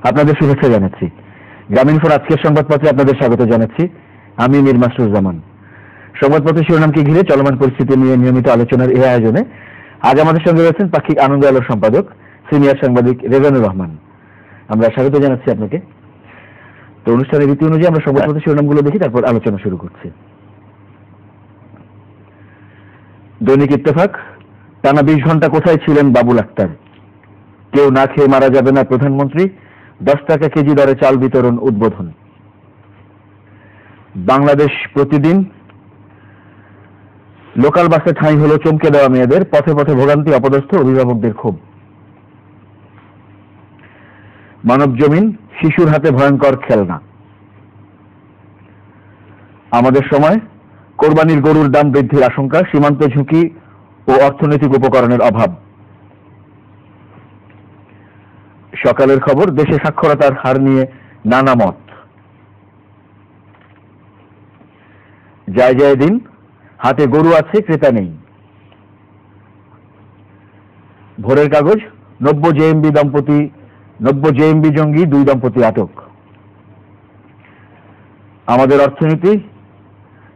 আপনাদের শুভেচ্ছা জানাচ্ছি। গ্রামীণফোন আজকের সংবাদপত্রে আপনাদের স্বাগত জানাচ্ছি। আমি মীর মাসরুজ্জামান। সংবাদপত্রের শিরোনামকে ঘিরে চলমান পরিস্থিতি নিয়ে নিয়মিত আলোচনার এই আয়োজনে আজ আমাদের সঙ্গে রয়েছেন পাক্ষিক আনন্দ আলোর সম্পাদক সিনিয়র সাংবাদিক রেজানুর রহমান। আমরা স্বাগত জানাচ্ছি আপনাকে। তো অনুষ্ঠানের রীতি অনুযায়ী আমরা সংবাদপত্রের শিরোনামগুলো দেখি, তারপর আলোচনা শুরু করছি। দৈনিক ইত্তেফাক, টানা 20 ঘন্টা কোথায় ছিলেন বাবুল আক্তার? কেউ না খেয়ে মারা যাবে না প্রধানমন্ত্রী, 10 টাকা কেজি দরে চাল বিতরণ উদ্বোধন। বাংলাদেশ প্রতিদিন, লোকাল বাসে ঠাঁই হলো চমকে দেওয়া মেয়েদের, পথে পথে ভোগান্তি, অপদস্থ অভিভাবকদের ক্ষোভ। মানব জমিন, শিশুর হাতে ভয়ঙ্কর খেলনা। আমাদের সময়, কোরবানির গরুর দাম বৃদ্ধির আশঙ্কা, সীমান্ত ঝুঁকি ও অর্থনৈতিক উপকরণের অভাব। সকালের খবর, দেশে সাক্ষরতার হার নিয়ে নানা মত। যায় যায় দিন, হাতে গরু আছে ক্রেতা নেই। ভোরের কাগজ, 90 জেএমবি জঙ্গি, 2 দম্পতি আটক। আমাদের অর্থনীতি,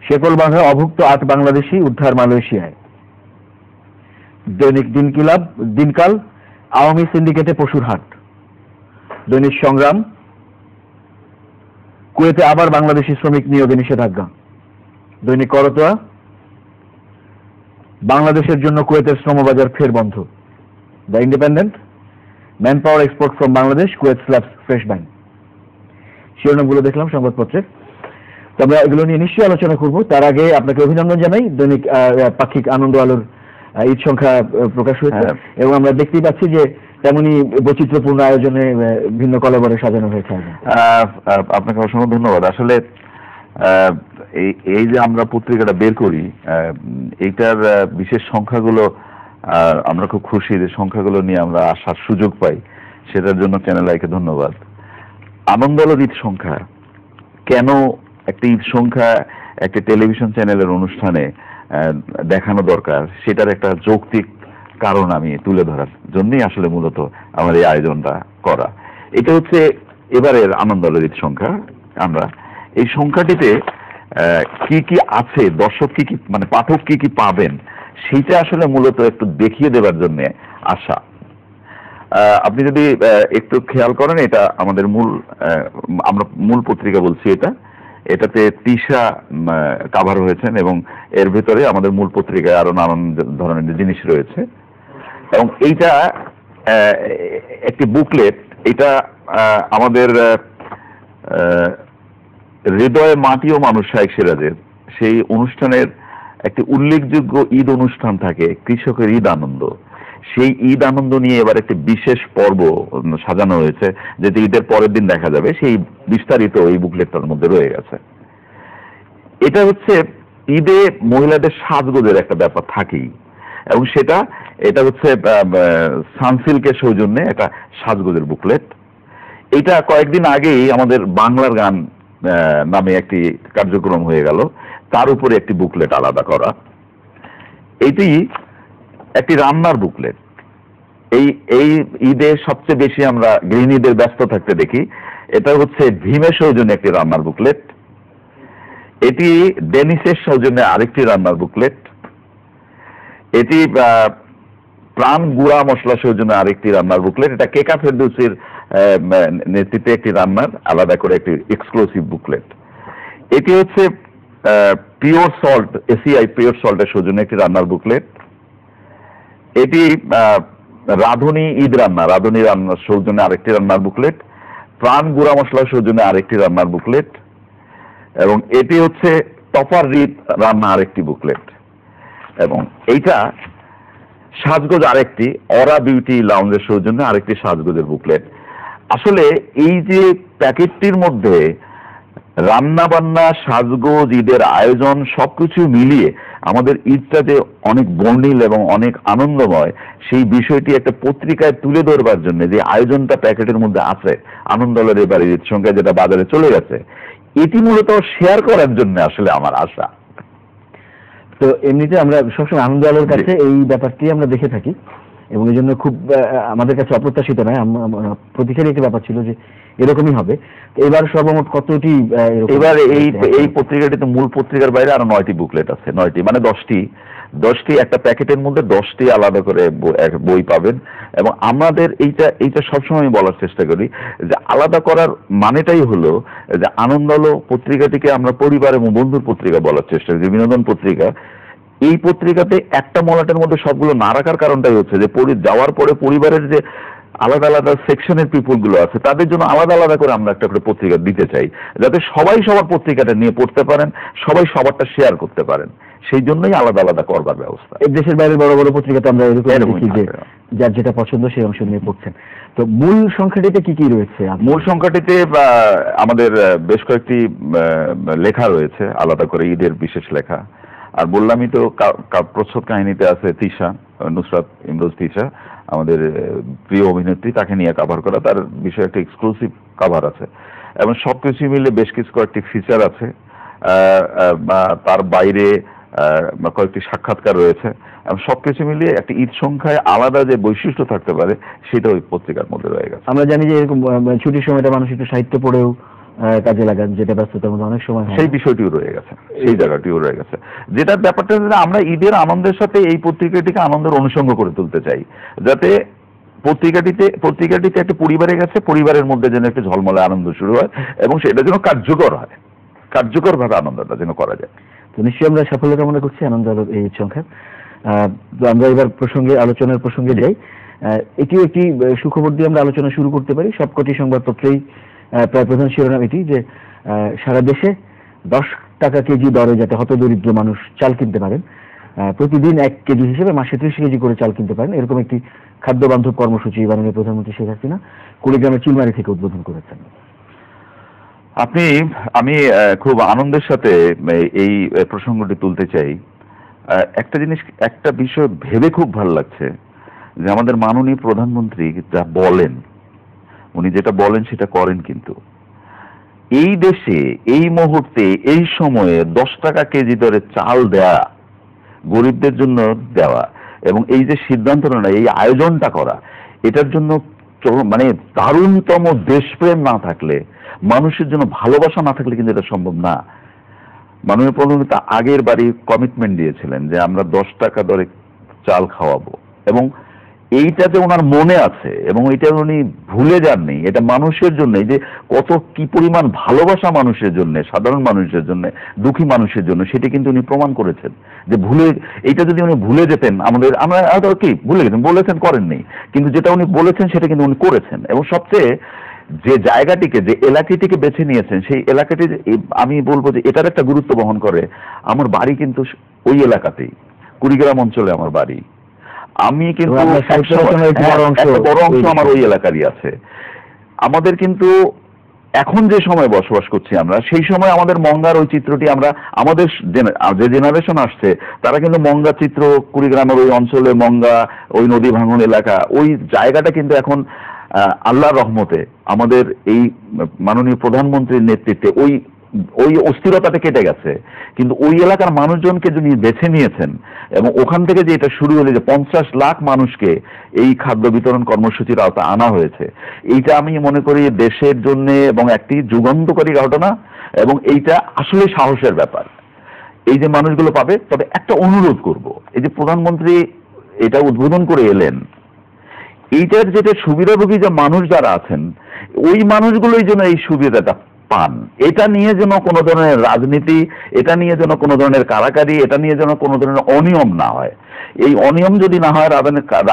শেকল বাঁধা অভুক্ত 8 বাংলাদেশি উদ্ধার মালয়েশিয়ায়। দৈনিক দিনকাল, আওয়ামী সিন্ডিকেটে পশুর হাট। দৈনিক সংগ্রাম, কুয়েতে আবার বাংলাদেশি শ্রমিক নিয়োগে নিষেধাজ্ঞা। দৈনিক করতোয়া, বাংলাদেশের জন্য কুয়েতের শ্রমবাজার ফের বন্ধ। The Independent, man power export from Bangladesh, Kuwait slaps fresh buying. শিরোনামগুলো দেখলাম সংবাদপত্রে। তো আমরা এগুলো নিয়ে নিশ্চয়ই আলোচনা করব। তার আগে আপনাকে অভিনন্দন জানাই। দৈনিক পাক্ষিক আনন্দ আলোর ঈদ সংখ্যা প্রকাশ হয়েছে এবং আমরা দেখতেই পাচ্ছি যে তেমনি বৈচিত্র্যপূর্ণ আয়োজনে ভিন্ন কলেবরে সাজানো হয়েছে। আপনাকে অসংখ্য ধন্যবাদ। আসলে এই যে আমরা পত্রিকাটা বের করি, এইটার বিশেষ সংখ্যাগুলো আমরা খুব খুশি যে সংখ্যাগুলো নিয়ে আমরা আসার সুযোগ পাই, সেটার জন্য চ্যানেল আইকে ধন্যবাদ। আনন্দ আলোর ঈদ সংখ্যা কেন একটা ঈদ সংখ্যা একটা টেলিভিশন চ্যানেলের অনুষ্ঠানে দেখানো দরকার, সেটার একটা যৌক্তিক কারণ আমি তুলে ধরার জন্যই আসলে মূলত আমার এই আয়োজনটা করা। এটা হচ্ছে এবারের আনন্দ আলোর ঈদ সংখ্যা। আমরা এই সংখ্যাটিতে কি কি আছে, দর্শক কি কি মানে পাঠক কি কি পাবেন, সেইটা আসলে মূলত একটু দেখিয়ে দেবার জন্য আসা। আপনি যদি একটু খেয়াল করেন, এটা আমাদের আমরা মূল পত্রিকা বলছি, এটাতে তিশা কাভার হয়েছেন এবং এর ভিতরে আমাদের মূল পত্রিকায় আরো নানান ধরনের জিনিস রয়েছে। এবং এইটা একটি বুকলেট, এটা আমাদের হৃদয়ে মাটি ও মানুষ শাইখ সিরাজের সেই অনুষ্ঠানের একটি উল্লেখযোগ্য ঈদ অনুষ্ঠান থাকে, কৃষকের ঈদ আনন্দ। সেই ঈদ আনন্দ নিয়ে এবার একটি বিশেষ পর্ব সাজানো হয়েছে, যেটি ঈদের পরের দিন দেখা যাবে। সেই বিস্তারিত এই বুকলেটটার মধ্যে রয়ে গেছে। এটা হচ্ছে ঈদে মহিলাদের সাজগোজের একটা ব্যাপার থাকেই, এবং এটা হচ্ছে সানসিল্কের সৌজন্যে একটা সাজগোজের বুকলেট। এটা কয়েকদিন আগেই আমাদের বাংলার গান নামে একটি কার্যক্রম হয়ে গেল, তার উপরে একটি বুকলেট আলাদা করা। এটি একটি রান্নার বুকলেট। এই ঈদে সবচেয়ে বেশি আমরা গৃহিণীদের ব্যস্ত থাকতে দেখি। এটা হচ্ছে ভীমের সৌজন্যে একটি রান্নার বুকলেট। এটি ডেনিসের সৌজন্যে আরেকটি রান্নার বুকলেট। এটি প্রাণ গুঁড়া মশলা সৌজন্যে আরেকটি রান্নার বুকলেট। এটা কেকা ফেরদৌসির নেতৃত্বে একটি রান্নার আলাদা করে একটি এক্সক্লুসিভ বুকলেট। এটি হচ্ছে পিওর সল্ট, এসিআই পিওর সল্টের সৌজন্যে একটি রান্নার বুকলেট। এটি রাঁধুনি রান্নার সৌজন্যে আরেকটি রান্নার বুকলেট। প্রাণ গুঁড়া মশলার সৌজন্যে আরেকটি রান্নার বুকলেট। এবং এটি হচ্ছে টপার রিদ রান্না আরেকটি বুকলেট। এবং এইটা সাজগোজ আরেকটি, অরা বিউটি লাউঞ্জের সৌজন্যে আরেকটি সাজগোজের বুকলেট। আসলে এই যে প্যাকেটটির মধ্যে রান্না বান্না, সাজগোজ, ঈদের আয়োজন সবকিছু মিলিয়ে আমাদের ঈদটা যে অনেক বর্ণিল এবং অনেক আনন্দময়, সেই বিষয়টি একটা পত্রিকায় তুলে ধরবার জন্য যে আয়োজনটা প্যাকেটের মধ্যে আছে, আনন্দ আলোর এবার ঈদ সংখ্যা যেটা বাজারে চলে গেছে, এটি মূলত শেয়ার করার জন্য আসলে আমার আশা। তো এমনিতে আমরা সবসময় আনন্দ আলোর কাছে এই ব্যাপারটি আমরা দেখে থাকি এবং এই জন্য খুব আমাদের কাছে অপ্রত্যাশিত নয়, প্রতীক্ষারই একটা ব্যাপার ছিল যে এরকমই হবে। এবার সর্বমোট কতটি? এবার এই পত্রিকাটিতে মূল পত্রিকার বাইরে আরো 9টি বুকলেট আছে, 9টি মানে 10টি একটা প্যাকেটের মধ্যে 10টি আলাদা করে বই পাবেন। এবং আমাদের এইটা সবসময় আমি বলার চেষ্টা করি যে আলাদা করার মানেটাই হলো যে আনন্দ আলো পত্রিকাটিকে আমরা পরিবার এবং বন্ধুর পত্রিকা বলার চেষ্টা করি, বিনোদন পত্রিকা। এই পত্রিকাতে একটা মলাটের মধ্যে সবগুলো না রাখার কারণটাই হচ্ছে যে যাওয়ার পরে পরিবারের যে আলাদা আলাদা সেকশনের পিপুল গুলো আছে তাদের জন্য আলাদা আলাদা করে আমরা একটা করে পত্রিকা দিতে চাই, যাতে সবাই সবার পত্রিকাটা নিয়ে পড়তে পারেন, সবাই সবারটা শেয়ার করতে পারেন। সেই জন্যই আলাদা আলাদা করবার ব্যবস্থা। এই দেশের বাইরে বড় বড় পত্রিকাতে আমরা এরকম দেখি যে যার যেটা পছন্দ সেই অংশ নিয়ে পড়ছেন। তো মূল সংখ্যাটিতে কি কি রয়েছে? মূল সংখ্যাটিতে আমাদের বেশ কয়েকটি লেখা রয়েছে আলাদা করে, ঈদের বিশেষ লেখা। আর বললামই তো প্রচ্ছদ কাহিনীতে আছে তিশা, নুসরাত ইমরোজ তিশা, আমাদের প্রিয় অভিনেত্রী, তাকে নিয়ে কভার করা, তার বিষয়ে একটা এক্সক্লুসিভ কভার আছে। এবং সবকিছু মিলে বেশ কিছু কয়েকটি ফিচার আছে, তার বাইরে কয়েকটি সাক্ষাৎকার রয়েছে। এবং সবকিছু মিলিয়ে একটা ঈদ সংখ্যায় আলাদা যে বৈশিষ্ট্য থাকতে পারে সেটা ওই পত্রিকার মধ্যে রয়ে গেছে। আমরা জানি যে এরকম ছুটির সময়টা মানুষ একটু সাহিত্য পড়েও কাজে লাগান, যেটা ব্যস্ততার মধ্যে অনেক সময় সেই বিষয়টিও রয়ে গেছে, সেই জায়গাটিও রয়ে গেছে। যেটার ব্যাপারটা আমরা ঈদের আনন্দের সাথে এই পত্রিকাটিকে আনন্দের অনুষঙ্গ করে তুলতে চাই, যাতে পত্রিকাটিতে একটা পরিবারের কাছে পরিবারের মধ্যে যেন একটা ঝলমলে আনন্দ শুরু হয় এবং সেটা যেন কার্যকর হয়, কার্যকরভাবে আনন্দটা যেন করা যায়। তো নিশ্চয়ই আমরা সাফল্য কামনা করছি আনন্দ আলোর এই সংখ্যা। আমরা এবার আলোচনার প্রসঙ্গে যাই। এটিও একটি সুখবর দিয়ে আমরা আলোচনা শুরু করতে পারি। সবকটি সংবাদপত্রেই প্রায় প্রধান শিরোনাম এটি যে সারা দেশে 10 টাকা কেজি দরে যাতে হতদরিদ্র মানুষ চাল কিনতে পারেন, প্রতিদিন 1 কেজি হিসেবে মাসে 30 কেজি করে চাল কিনতে পারেন, এরকম একটি খাদ্য বান্ধব কর্মসূচি মাননীয় প্রধানমন্ত্রী শেখ হাসিনা কুড়িগ্রামের চিলমারি থেকে উদ্বোধন করেছেন। আমি খুব আনন্দের সাথে এই প্রসঙ্গটি তুলতে চাই। একটা বিষয় ভেবে খুব ভালো লাগছে যে আমাদের মাননীয় প্রধানমন্ত্রী যা বলেন, উনি যেটা বলেন সেটা করেন। কিন্তু এই দেশে এই মুহূর্তে এই সময়ে 10 টাকা কেজি দরে চাল দেয়া, গরিবদের জন্য দেওয়া, এবং এই যে সিদ্ধান্ত নেওয়া, এই আয়োজনটা করা, এটার জন্য মানে দারুণতম দেশপ্রেম না থাকলে, মানুষের জন্য ভালোবাসা না থাকলে কিন্তু এটা সম্ভব না। মাননীয় প্রধানমন্ত্রী আগের বারই কমিটমেন্ট দিয়েছিলেন যে আমরা 10 টাকা দরে চাল খাওয়াবো, এবং এইটা যে ওনার মনে আছে এবং এটা উনি ভুলে যাননি। এটা মানুষের জন্য, যে কত কি পরিমাণ ভালোবাসা মানুষের জন্য, সাধারণ মানুষের জন্য, দুঃখী মানুষের জন্য, সেটা কিন্তু উনি প্রমাণ করেছেন। যে এইটা যদি উনি ভুলে যেতেন, আমরা কি ভুলে গেছেন, বলেছেন করেননি, কিন্তু যেটা উনি বলেছেন সেটা কিন্তু উনি করেছেন। এবং সবচেয়ে যে জায়গাটিকে, যে এলাকাটিকে বেছে নিয়েছেন, সেই এলাকাটি আমি বলবো যে এটার একটা গুরুত্ব বহন করে। আমার বাড়ি কিন্তু ওই এলাকাতেই, কুড়িগ্রাম অঞ্চলে আমার বাড়ি। আমি কিন্তু বড় অংশ আমার ওই এলাকারই আছে। আমাদের কিন্তু এখন যে সময় বসবাস করছি আমরা, সেই সময় আমাদের মঙ্গার ওই চিত্রটি আমাদের যে জেনারেশন আসছে তারা কিন্তু মঙ্গা চিত্র, কুড়িগ্রামের ওই অঞ্চলে মঙ্গা, ওই নদী ভাঙন এলাকা, ওই জায়গাটা কিন্তু এখন আল্লাহর রহমতে আমাদের এই মাননীয় প্রধানমন্ত্রীর নেতৃত্বে ওই অস্থিরতাটা কেটে গেছে। কিন্তু ওই এলাকার মানুষজনকে যিনি বেছে নিয়েছেন এবং ওখান থেকে যে এটা শুরু হলো যে 50 লাখ মানুষকে এই খাদ্য বিতরণ কর্মসূচির আওতা আনা হয়েছে, এইটা আমি মনে করি দেশের জন্য এবং একটি যুগান্তকারী ঘটনা, এবং এইটা আসলে সাহসের ব্যাপার। এই যে মানুষগুলো পাবে, তবে একটা অনুরোধ করব, এই যে প্রধানমন্ত্রী এটা উদ্বোধন করে এলেন, এইটার যেটা সুবিধাভোগী যে মানুষ যারা আছেন, ওই মানুষগুলোই যেন এই সুবিধাটা পান। এটা নিয়ে যেন কোনো ধরনের রাজনীতি, এটা নিয়ে যেন কোনো ধরনের কারাকারি, এটা নিয়ে যেন কোনো ধরনের অনিয়ম না হয়। এই অনিয়ম যদি না হয়,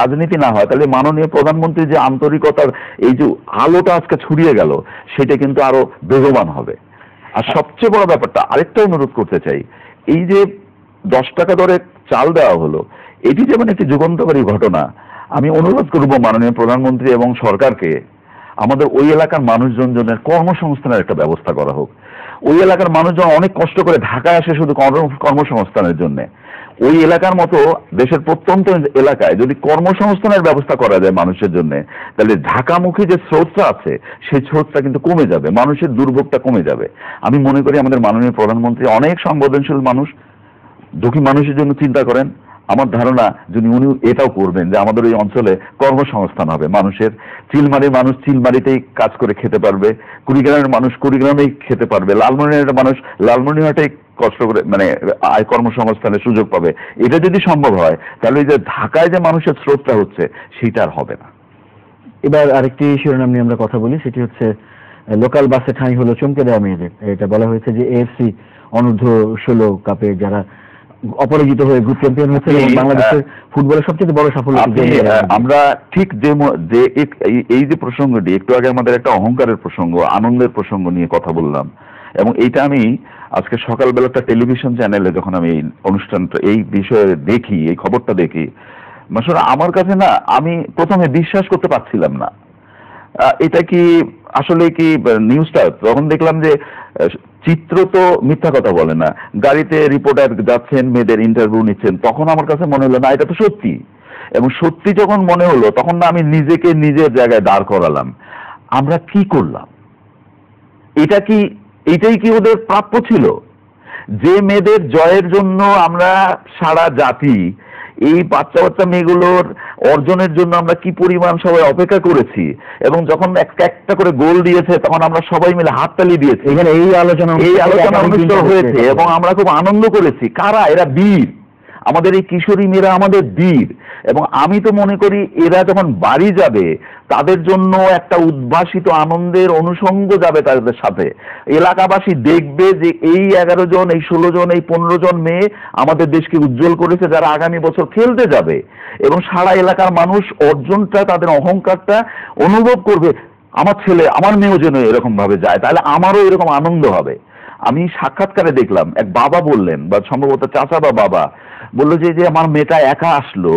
রাজনীতি না হয়, তাহলে মাননীয় প্রধানমন্ত্রী যে আন্তরিকতার এই যে আলোটা আজকে ছড়িয়ে গেল, সেটা কিন্তু আরো বেগবান হবে। আর সবচেয়ে বড় ব্যাপারটা আরেকটা অনুরোধ করতে চাই, এই যে 10 টাকা দরে চাল দেওয়া হলো, এটি যেমন একটি যুগান্তকারী ঘটনা। আমি অনুরোধ করব মাননীয় প্রধানমন্ত্রী এবং সরকারকে, আমাদের ওই এলাকার মানুষজনের কর্মসংস্থানের একটা ব্যবস্থা করা হোক। ওই এলাকার মানুষজন অনেক কষ্ট করে ঢাকায় আসে শুধু কর্মসংস্থানের জন্য। ওই এলাকার মতো দেশের প্রত্যন্ত এলাকায় যদি কর্মসংস্থানের ব্যবস্থা করা যায় মানুষের জন্য, তাহলে ঢাকামুখী যে স্রোতটা আছে সেই স্রোতটা কিন্তু কমে যাবে, মানুষের দুর্ভোগটা কমে যাবে। আমি মনে করি আমাদের মাননীয় প্রধানমন্ত্রী অনেক সংবেদনশীল মানুষ, দুঃখী মানুষের জন্য চিন্তা করেন। আমার ধারণা যদি উনি এটাও করবেন যে আমাদের ওই অঞ্চলে কর্মসংস্থান হবে, মানুষের চিলমারির মানুষ চিলমারিতেই কাজ করে খেতে পারবে, কুড়িগ্রামের মানুষ কুড়িগ্রামেই খেতে পারবে, লালমনিরহাটের মানুষ লালমনিরহাটেই কষ্ট করে মানে কর্মসংস্থানের সুযোগ পাবে। এটা যদি সম্ভব হয় তাহলে এই যে ঢাকায় যে মানুষের স্রোতটা হচ্ছে সেটা আর হবে না। এবার আরেকটি শিরোনাম নিয়ে আমরা কথা বলি, সেটি হচ্ছে লোকাল বাসে ঠাঁই হলো চমকে দেওয়া মেয়েদের। এটা বলা হয়েছে যে AFC অনূর্ধ্ব-16 কাপে যারা অপরাজিত হয়ে গ্রুপ চ্যাম্পিয়ন হচ্ছে এবং বাংলাদেশের ফুটবলের সবচেয়ে বড় সাফল্য। আমরা ঠিক যে এই যে প্রসঙ্গটি একটু আগে আমাদের একটা অহংকারের প্রসঙ্গ, আনন্দের প্রসঙ্গ নিয়ে কথা বললাম, এবং এইটা আমি আজকে সকালবেলা একটা টেলিভিশন চ্যানেলে যখন আমি এই অনুষ্ঠানটা এই বিষয়ে দেখি, এই খবরটা দেখি, আসলে আমার কাছে না, আমি প্রথমে বিশ্বাস করতে পারছিলাম না। এটা কি আসলে কি নিউজটা, তখন দেখলাম যে চিত্র তো মিথ্যা কথা বলে না, গাড়িতে রিপোর্টার যাচ্ছেন, মেয়েদের ইন্টারভিউ নিচ্ছেন, তখন আমার কাছে মনে হলো না এটা তো সত্যি। এবং সত্যি যখন মনে হলো তখন না আমি নিজেকে নিজের জায়গায় দাঁড় করালাম, আমরা কি করলাম? এটাই কি ওদের প্রাপ্য ছিল? যে মেয়েদের জয়ের জন্য আমরা সারা জাতি এই বাচ্চা বাচ্চা মেয়েগুলোর অর্জনের জন্য আমরা কি পরিমাণ সবাই অপেক্ষা করেছি, এবং যখন একটা করে গোল দিয়েছে তখন আমরা সবাই মিলে হাততালি দিয়েছি, এখানে এই আলোচনা অনুষ্ঠিত হয়েছে এবং আমরা খুব আনন্দ করেছি। কারা এরা? বীর। আমাদের এই কিশোরী মেয়েরা আমাদের বীর। এবং আমি তো মনে করি এরা যখন বাড়ি যাবে তাদের জন্য একটা উদ্ভাসিত আনন্দের অনুষঙ্গ যাবে তাদের সাথে। এলাকাবাসী দেখবে যে এই 11 জন, এই 16 জন, এই 15 জন মেয়ে আমাদের দেশকে উজ্জ্বল করেছে, যারা আগামী বছর খেলতে যাবে, এবং সারা এলাকার মানুষ অর্জনটা, তাদের অহংকারটা অনুভব করবে। আমার ছেলে, আমার মেয়েও যেন এরকম ভাবে যায়, তাহলে আমারও এরকম আনন্দ হবে। আমি সাক্ষাৎকারে দেখলাম এক বাবা বললেন, বা সম্ভবত চাচা বা বাবা বললো যে আমার মেয়েটা একা আসলো,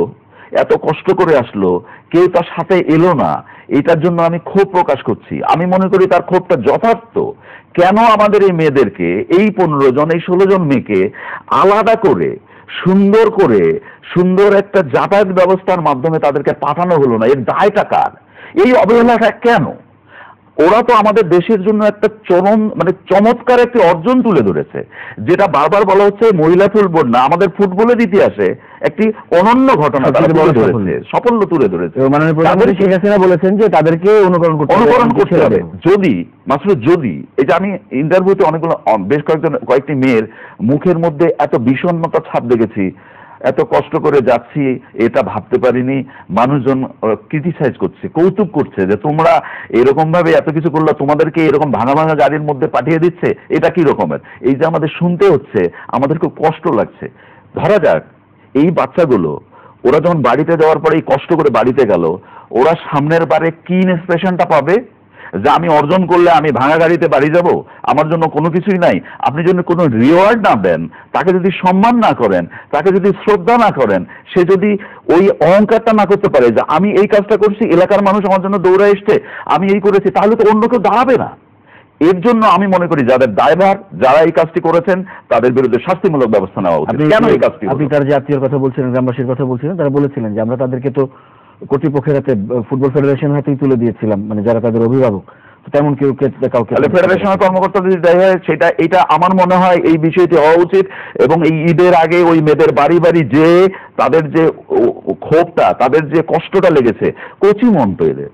এত কষ্ট করে আসলো, কেউ তার সাথে এলো না, এটার জন্য আমি ক্ষোভ প্রকাশ করছি। আমি মনে করি তার ক্ষোভটা যথার্থ। কেন আমাদের এই মেয়েদেরকে, এই 15 জন, এই 16 জন মেয়েকে আলাদা করে সুন্দর একটা যাতায়াত ব্যবস্থার মাধ্যমে তাদেরকে পাঠানো হলো না? এর দায়টা কার? এই অবহেলাটা কেন? ওরা তো আমাদের দেশের জন্য একটা চমৎকার একটি অর্জন তুলে ধরেছে, যেটা বারবার বলা হচ্ছে মহিলা ফুটবল না, আমাদের ফুটবলের ইতিহাসে একটি অনন্য ঘটনা সাফল্য তুলে ধরেছে। মাননীয় প্রধানমন্ত্রী শেখ হাসিনা বলেছেন যে তাদেরকে অনুকরণ করতে হবে। যদি এটা আমি ইন্টারভিউতে বেশ কয়েকটি মেয়ের মুখের মধ্যে এত বিষণ্ণতা ছাপ দেখেছি, এত কষ্ট করে যাচ্ছি এটা ভাবতে পারিনি। মানুষজন ক্রিটিসাইজ করছে, কৌতুক করছে যে তোমরা এরকম ভাবে এত কিছু করলে, তোমাদেরকে এরকম ভাঙা ভাঙা গাড়ির মধ্যে পাঠিয়ে দিচ্ছে, এটা কি রকমের? এই যে আমাদের শুনতে হচ্ছে, আমাদের খুব কষ্ট লাগছে। ধরা যাক এই বাচ্চাগুলো, ওরা যখন বাড়িতে যাওয়ার পরে এই কষ্ট করে বাড়িতে গেল, ওরা সামনের বারে কি ইন্সপিরেশনটা পাবে যে আমি অর্জন করলে আমি ভাঙা গাড়িতে বাড়ি যাব, আমার জন্য কোনো কিছুই নাই। আপনি যদি কোনো রিওয়ার্ড না দেন, তাকে যদি সম্মান না করেন, তাকে যদি শ্রদ্ধা না করেন, সে যদি ওই অহংকারটা না করতে পারে যে আমি এই কাজটা করছি, এলাকার মানুষ আমার জন্য দৌড়ে এসছে, আমি এই করেছি, তাহলে তো অন্য কেউ দাঁড়াবে না। এর জন্য আমি মনে করি যাদের দায়ভার, যারা এই কাজটি করেছেন তাদের বিরুদ্ধে শাস্তিমূলক ব্যবস্থা নেওয়া উচিত। কেন এই কাজটি? আপনি তার যে আত্মীয়র কথা বলছিলেন, গ্রামবাসীর কথা বলছিলেন, তারা বলেছিলেন যে আমরা তাদেরকে তো কর্তৃপক্ষের হাতে, ফুটবল ফেডারেশনের হাতেই তুলে দিয়েছিলাম, মানে যারা তাদের অভিভাবক, তেমন কাউকে ফেডারেশনের কর্মকর্তা যদি দেয় হয় সেটা, এটা আমার মনে হয় এই বিষয়টি হওয়া উচিত। এবং এই ঈদের আগে ওই মেয়েদের বাড়ি বাড়ি যে তাদের যে ক্ষোভটা, তাদের যে কষ্টটা লেগেছে, কচি মন তো এদের।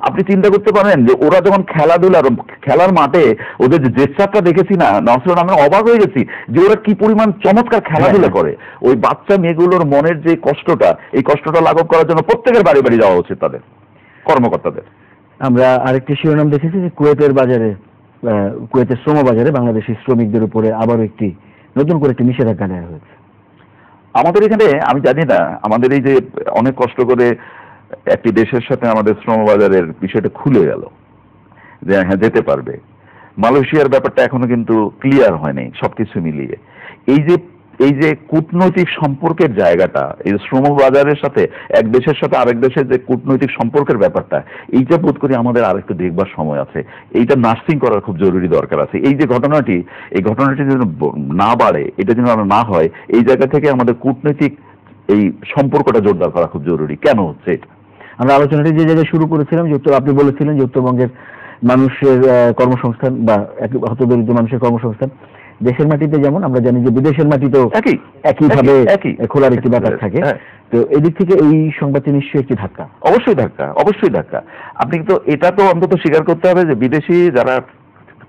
আপনি চিন্তা করতে পারেন যে ওরা যখন খেলার মাঠে ওদের যে জেস্টারটা দেখেছি না নসরুল, আমি অবাক হয়ে গেছি যে ওরা কি পরিমাণ চমৎকার খেলাধুলা করে। ওই বাচ্চা মেয়েগুলোর মনের যে কষ্টটা, এই কষ্টটা লাঘব করার জন্য প্রত্যেকের বাড়ি বাড়ি যাওয়া উচিত তাদের কর্মকর্তাদের। আমরা আরেকটি শিরোনাম দেখেছি যে কুয়েতের শ্রম বাজারে বাংলাদেশি শ্রমিকদের উপরে আবারও নতুন করে একটি নিষেধাজ্ঞা দেওয়া হয়েছে। আমাদের এখানে আমি জানি না, আমাদের এই যে অনেক কষ্ট করে একটি দেশের সাথে আমাদের শ্রম বাজারের বিষয়টা খুলে গেল যে হ্যাঁ যেতে পারবে, মালয়েশিয়ার ব্যাপারটা এখনো কিন্তু ক্লিয়ার হয়নি সবকিছু মিলিয়ে। এই যে কূটনৈতিক সম্পর্কের জায়গাটা, এই শ্রম বাজারের সাথে এক দেশের সাথে আরেক দেশের যে কূটনৈতিক সম্পর্কের ব্যাপারটা, এইটা বোধ করি আমাদের আরেকটু দেখবার সময় আছে। এইটা নার্সিং করার খুব জরুরি দরকার আছে। এই যে ঘটনাটি, এই ঘটনাটি যেন না বাড়ে, এটা যেন না হয়, এই জায়গা থেকে আমাদের কূটনৈতিক এই সম্পর্কটা জোরদার করা খুব জরুরি। কেন হচ্ছে এটা? আমরা আলোচনাটি যে জায়গায় শুরু করেছিলাম, আপনি বলেছিলেন যে উত্তরবঙ্গের মানুষের কর্মসংস্থান বা হতদরিদ্র মানুষের কর্মসংস্থান দেশের মাটিতে যেমন আমরা জানি যে বিদেশের মাটিতেও একইভাবে খোলার একটি ব্যাপার থাকে। তো এদিক থেকে এই সংবাদটি নিশ্চয়ই একটি ধাক্কা। অবশ্যই ধাক্কা। আপনি তো এটা তো অন্তত স্বীকার করতে হবে যে বিদেশি যারা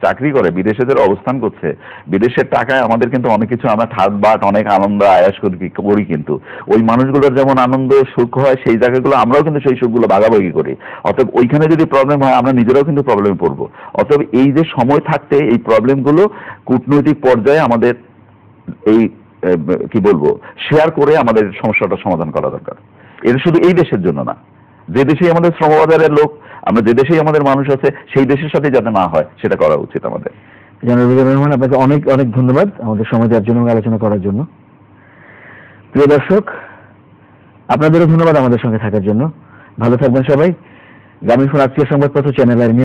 চাকরি করে, বিদেশে যারা অবস্থান করছে, বিদেশের টাকায় আমাদের কিন্তু অনেক কিছু আমরা ঠাট বাট অনেক আনন্দ আয়াস করি, কিন্তু ওই মানুষগুলোর যেমন আনন্দ সুখ হয় সেই জায়গাগুলো আমরাও কিন্তু সেই সুখগুলো ভাগাভাগি করি। অতএব ওইখানে যদি প্রবলেম হয় আমরা নিজেরাও কিন্তু প্রবলেমে পড়বো। অতএব এই যে সময় থাকতে এই প্রবলেমগুলো কূটনৈতিক পর্যায়ে আমাদের এই কি বলবো শেয়ার করে আমাদের সমস্যাটা সমাধান করা দরকার। এটা শুধু এই দেশের জন্য না, যে দেশেই আমাদের শ্রমবাজারের লোক, আমরা যে দেশেই আমাদের মানুষ আছে সেই দেশের সাথে যাতে না হয় সেটা করা উচিত আমাদের। জনাব মিজানুর রহমান, আপনাকে অনেক অনেক ধন্যবাদ আমাদের সময় দেওয়ার জন্য, আলোচনা করার জন্য। প্রিয় দর্শক, আপনাদেরও ধন্যবাদ আমাদের সঙ্গে থাকার জন্য। ভালো থাকবেন সবাই। গ্রামীণফোন আজকের সংবাদপত্র চ্যানেল